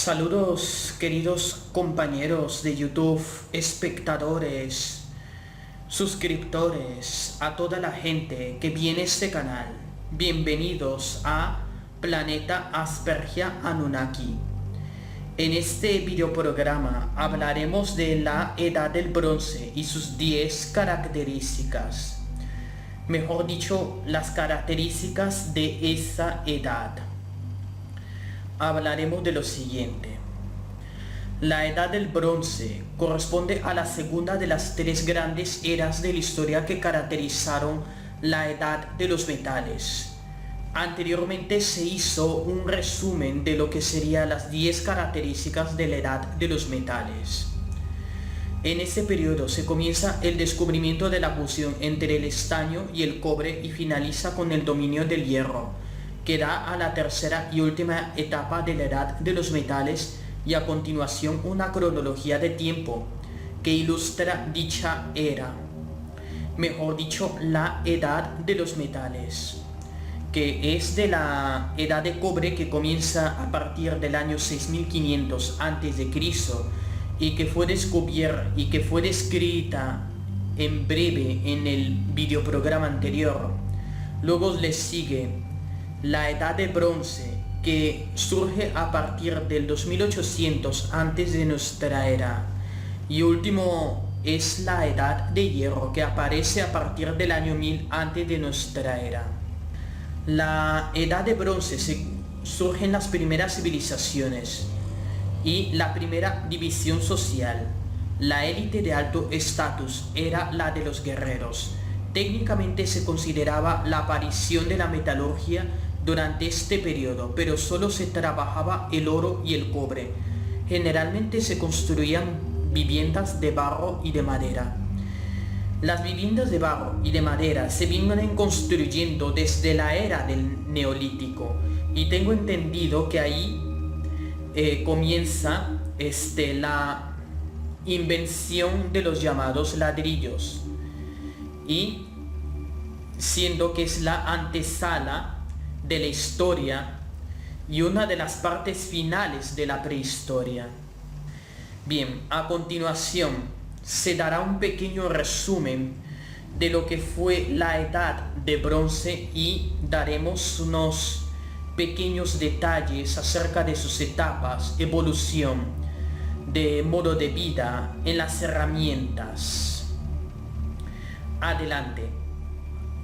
Saludos queridos compañeros de YouTube, espectadores, suscriptores, a toda la gente que viene a este canal. Bienvenidos a Planeta Aspergia Anunnaki. En este videoprograma hablaremos de la Edad del Bronce y sus 10 características. Mejor dicho, las características de esa edad. Hablaremos de lo siguiente. La Edad del Bronce corresponde a la segunda de las tres grandes eras de la historia que caracterizaron la Edad de los Metales. Anteriormente se hizo un resumen de lo que serían las 10 características de la Edad de los Metales. En este periodo se comienza el descubrimiento de la fusión entre el estaño y el cobre y finaliza con el dominio del hierro, que da a la tercera y última etapa de la Edad de los Metales, y a continuación una cronología de tiempo que ilustra dicha era, mejor dicho, la Edad de los Metales, que es de la Edad de Cobre, que comienza a partir del año 6500 a.C. y que fue descubierta y que fue descrita en breve en el videoprograma anterior. Luego le sigue la Edad de Bronce, que surge a partir del 2800 antes de nuestra era. Y último es la Edad de Hierro, que aparece a partir del año 1000 antes de nuestra era. La Edad de Bronce surgen las primeras civilizaciones y la primera división social. La élite de alto estatus era la de los guerreros. Técnicamente se consideraba la aparición de la metalurgia durante este periodo, pero solo se trabajaba el oro y el cobre. Generalmente se construían viviendas de barro y de madera. Las viviendas de barro y de madera se vienen construyendo desde la era del Neolítico, y tengo entendido que ahí comienza la invención de los llamados ladrillos, y siendo que es la antesala de la historia y una de las partes finales de la prehistoria. Bien, a continuación se dará un pequeño resumen de lo que fue la Edad de Bronce y daremos unos pequeños detalles acerca de sus etapas, evolución, de modo de vida, en las herramientas. Adelante.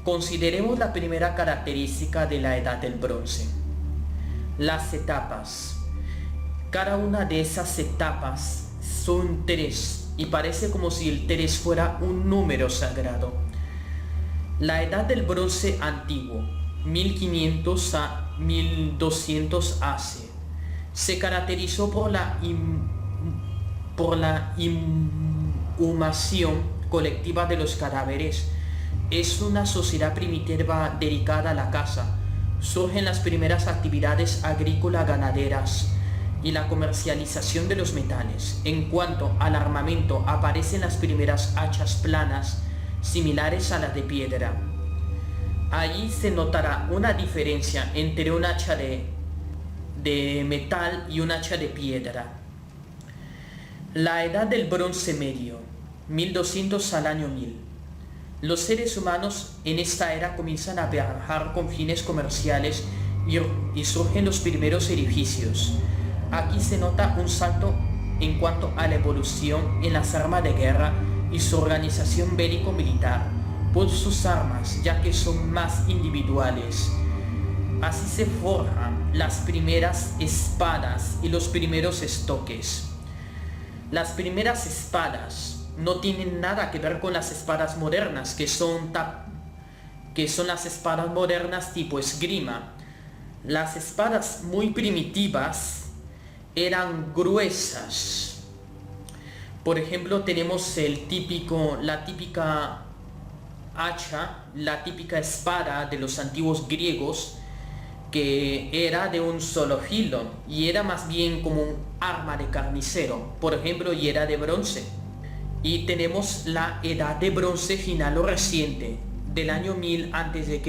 Consideremos la primera característica de la Edad del Bronce: las etapas. Cada una de esas etapas son 3 y parece como si el 3 fuera un número sagrado. La Edad del Bronce antiguo, 1500 a 1200 AC, se caracterizó por la inhumación colectiva de los cadáveres. Es una sociedad primitiva dedicada a la caza. Surgen las primeras actividades agrícola-ganaderas y la comercialización de los metales. En cuanto al armamento, aparecen las primeras hachas planas, similares a las de piedra. Allí se notará una diferencia entre un hacha de metal y un hacha de piedra. La Edad del Bronce Medio, 1200 al año 1000. Los seres humanos en esta era comienzan a viajar con fines comerciales y surgen los primeros edificios. Aquí se nota un salto en cuanto a la evolución en las armas de guerra y su organización bélico-militar, por sus armas, ya que son más individuales. Así se forjan las primeras espadas y los primeros estoques. Las primeras espadas no tienen nada que ver con las espadas modernas, que son las espadas modernas tipo esgrima. Las espadas muy primitivas eran gruesas. Por ejemplo, tenemos la típica hacha, la típica espada de los antiguos griegos, que era de un solo filo y era más bien como un arma de carnicero, por ejemplo, y era de bronce. Y tenemos la Edad de Bronce final o reciente, del año 1000 a.C.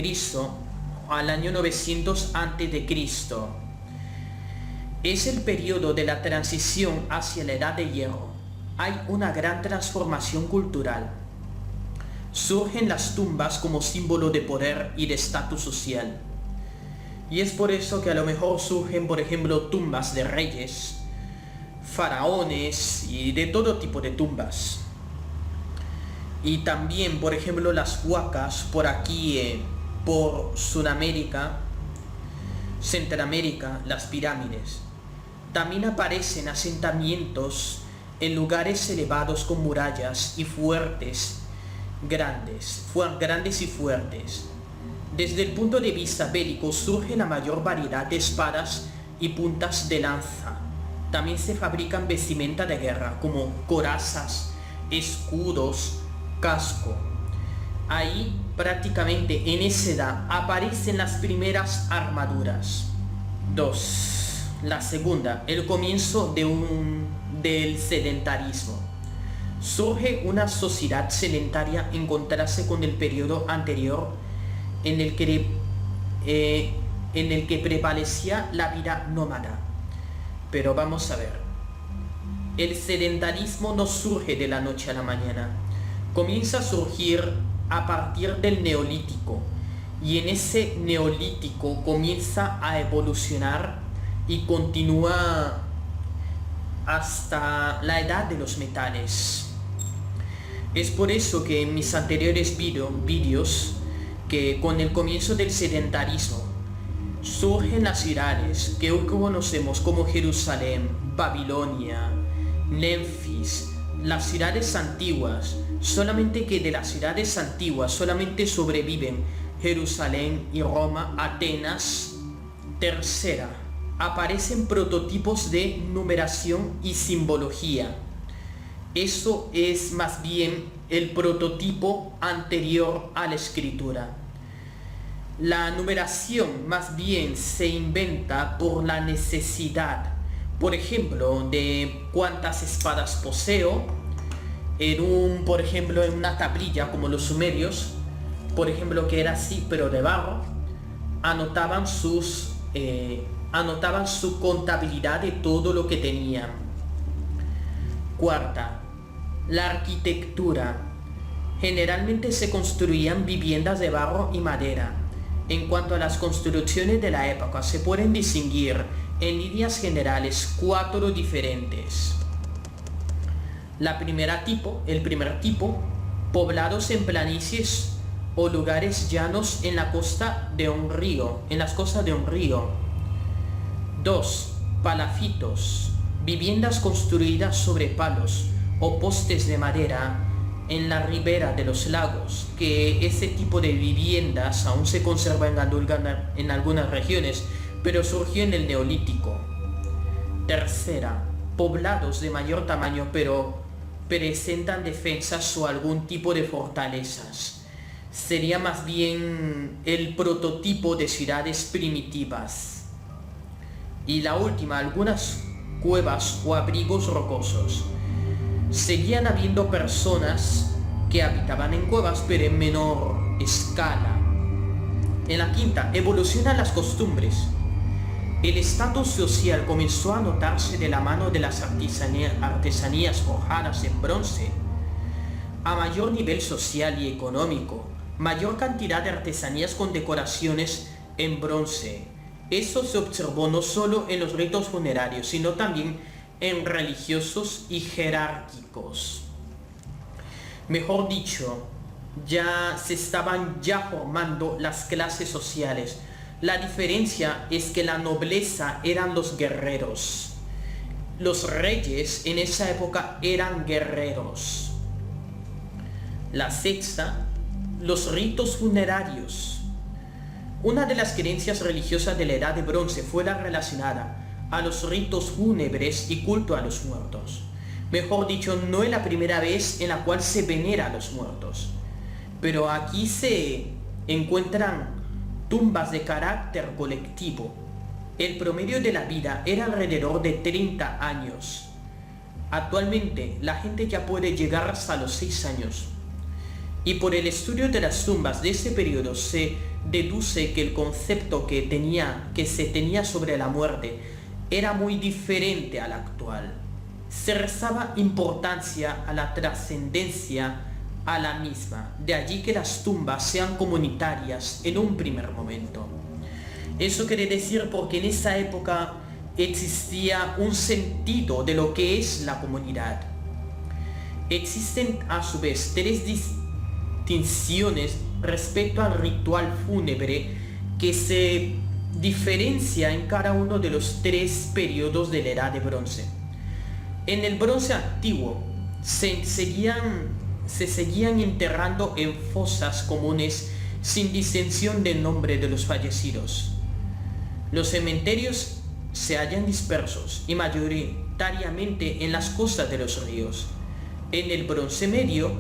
al año 900 a.C. Es el periodo de la transición hacia la Edad de Hierro. Hay una gran transformación cultural. Surgen las tumbas como símbolo de poder y de estatus social. Y es por eso que a lo mejor surgen, por ejemplo, tumbas de reyes, faraones y de todo tipo de tumbas. Y también, por ejemplo, las huacas por aquí, por Sudamérica, Centroamérica, las pirámides. También aparecen asentamientos en lugares elevados con murallas y grandes y fuertes. Desde el punto de vista bélico surge la mayor variedad de espadas y puntas de lanza. También se fabrican vestimenta de guerra como corazas, escudos, casco. Ahí prácticamente en esa edad aparecen las primeras armaduras. 2. La segunda, el comienzo del sedentarismo. Surge una sociedad sedentaria en contraste con el periodo anterior en el que prevalecía la vida nómada. Pero vamos a ver. El sedentarismo no surge de la noche a la mañana. Comienza a surgir a partir del Neolítico. Y en ese Neolítico comienza a evolucionar y continúa hasta la edad de los metales. Es por eso que en mis anteriores vídeos que con el comienzo del sedentarismo surgen las ciudades que hoy conocemos como Jerusalén, Babilonia, Memphis, las ciudades antiguas, solamente que de las ciudades antiguas solamente sobreviven Jerusalén y Roma, Atenas. Tercera, aparecen prototipos de numeración y simbología. Eso es más bien el prototipo anterior a la escritura. La numeración más bien se inventa por la necesidad, por ejemplo, de cuántas espadas poseo, por ejemplo, en una tablilla como los sumerios, por ejemplo, que era así pero de barro, anotaban su contabilidad de todo lo que tenían. Cuarta, la arquitectura. Generalmente se construían viviendas de barro y madera. En cuanto a las construcciones de la época, se pueden distinguir en líneas generales 4 diferentes. El primer tipo, poblados en planicies o lugares llanos en la costa de un río, en las costas de un río. 2. Palafitos, viviendas construidas sobre palos o postes de madera en la ribera de los lagos, que ese tipo de viviendas aún se conserva en algunas regiones, pero surgió en el Neolítico. Tercera, poblados de mayor tamaño pero presentan defensas o algún tipo de fortalezas. Sería más bien el prototipo de ciudades primitivas. Y la última, algunas cuevas o abrigos rocosos. Seguían habiendo personas que habitaban en cuevas pero en menor escala. En la quinta, evolucionan las costumbres. El estatus social comenzó a notarse de la mano de las artesanías forjadas en bronce. A mayor nivel social y económico, mayor cantidad de artesanías con decoraciones en bronce. Eso se observó no solo en los ritos funerarios, sino también en religiosos y jerárquicos. Mejor dicho, ya se estaban formando las clases sociales. La diferencia es que la nobleza eran los guerreros. Los reyes en esa época eran guerreros. La sexta, los ritos funerarios. Una de las creencias religiosas de la Edad de Bronce fue la relacionada a los ritos fúnebres y culto a los muertos. Mejor dicho, no es la primera vez en la cual se venera a los muertos. Pero aquí se encuentran tumbas de carácter colectivo. El promedio de la vida era alrededor de 30 años. Actualmente la gente ya puede llegar hasta los 6 años. Y por el estudio de las tumbas de ese periodo se deduce que el concepto que se tenía sobre la muerte era muy diferente a la actual. Se rezaba importancia a la trascendencia a la misma, de allí que las tumbas sean comunitarias en un primer momento. Eso quiere decir porque en esa época existía un sentido de lo que es la comunidad. Existen a su vez tres distinciones respecto al ritual fúnebre que se diferencia en cada uno de los tres periodos de la Edad de Bronce. En el Bronce antiguo se seguían enterrando en fosas comunes sin distinción del nombre de los fallecidos. Los cementerios se hallan dispersos y mayoritariamente en las costas de los ríos. En el Bronce Medio,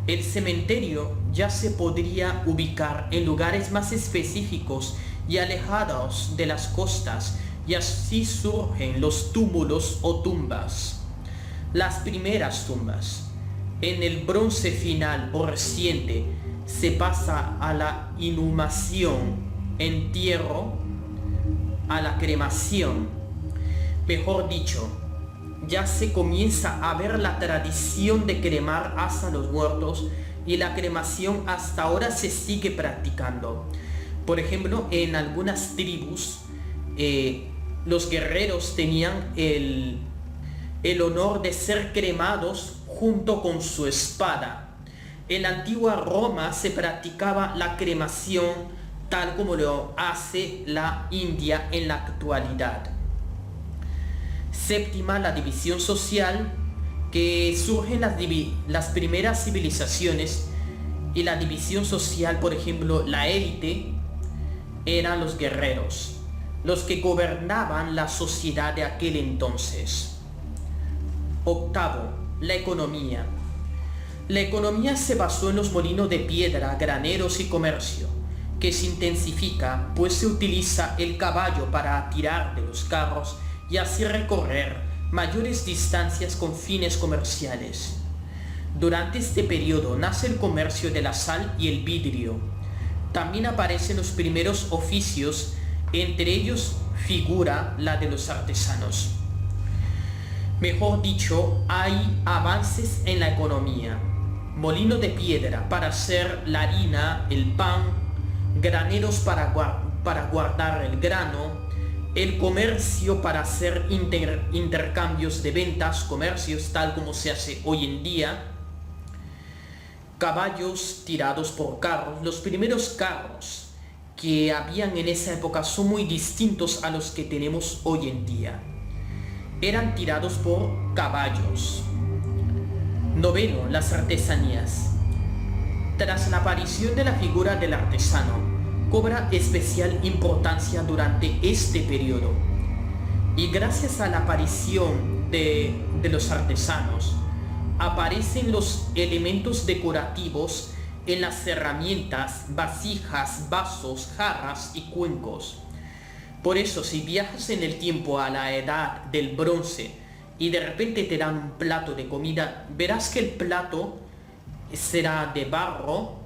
el cementerio ya se podría ubicar en lugares más específicos y alejados de las costas, y así surgen los túmulos o tumbas. Las primeras tumbas. En el Bronce final o reciente se pasa a la inhumación, entierro, a la cremación. Mejor dicho, ya se comienza a ver la tradición de cremar hasta los muertos, y la cremación hasta ahora se sigue practicando. Por ejemplo, en algunas tribus los guerreros tenían el honor de ser cremados junto con su espada. En la antigua Roma se practicaba la cremación tal como lo hace la India en la actualidad. Séptima, la división social, que surge en las primeras civilizaciones, y la división social, por ejemplo, la élite eran los guerreros, los que gobernaban la sociedad de aquel entonces. Octavo, la economía. La economía se basó en los molinos de piedra, graneros y comercio, que se intensifica pues se utiliza el caballo para tirar de los carros y así recorrer mayores distancias con fines comerciales. Durante este periodo nace el comercio de la sal y el vidrio. También aparecen los primeros oficios, entre ellos figura la de los artesanos. Mejor dicho, hay avances en la economía. Molino de piedra para hacer la harina, el pan, graneros para guardar el grano, el comercio para hacer intercambios de ventas, comercios tal como se hace hoy en día, caballos tirados por carros. Los primeros carros que habían en esa época son muy distintos a los que tenemos hoy en día. Eran tirados por caballos. Noveno, las artesanías. Tras la aparición de la figura del artesano, cobra especial importancia durante este periodo. Y gracias a la aparición de los artesanos, aparecen los elementos decorativos en las herramientas, vasijas, vasos, jarras y cuencos. Por eso, si viajas en el tiempo a la edad del bronce y de repente te dan un plato de comida, verás que el plato será de barro,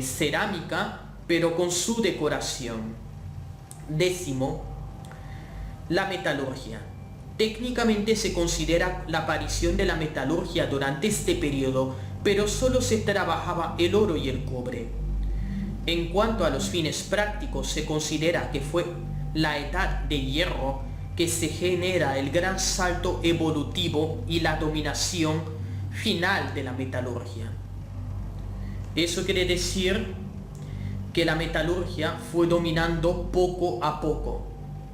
cerámica, pero con su decoración. Décimo, la metalurgia. Técnicamente se considera la aparición de la metalurgia durante este periodo, pero solo se trabajaba el oro y el cobre. En cuanto a los fines prácticos, se considera que fue la edad de hierro que se genera el gran salto evolutivo y la dominación final de la metalurgia. Eso quiere decir que la metalurgia fue dominando poco a poco,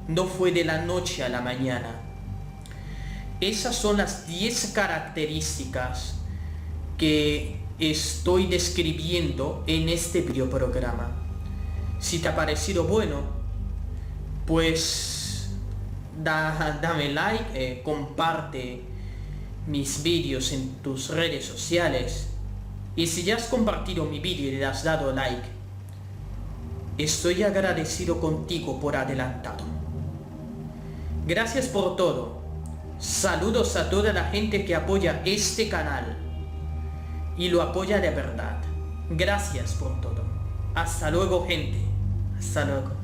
no fue de la noche a la mañana. Esas son las 10 características que estoy describiendo en este videoprograma. Si te ha parecido bueno, pues dame like, comparte mis vídeos en tus redes sociales, y si ya has compartido mi vídeo y le has dado like, estoy agradecido contigo por adelantado. Gracias por todo. Saludos a toda la gente que apoya este canal y lo apoya de verdad. Gracias por todo. Hasta luego, gente. Hasta luego.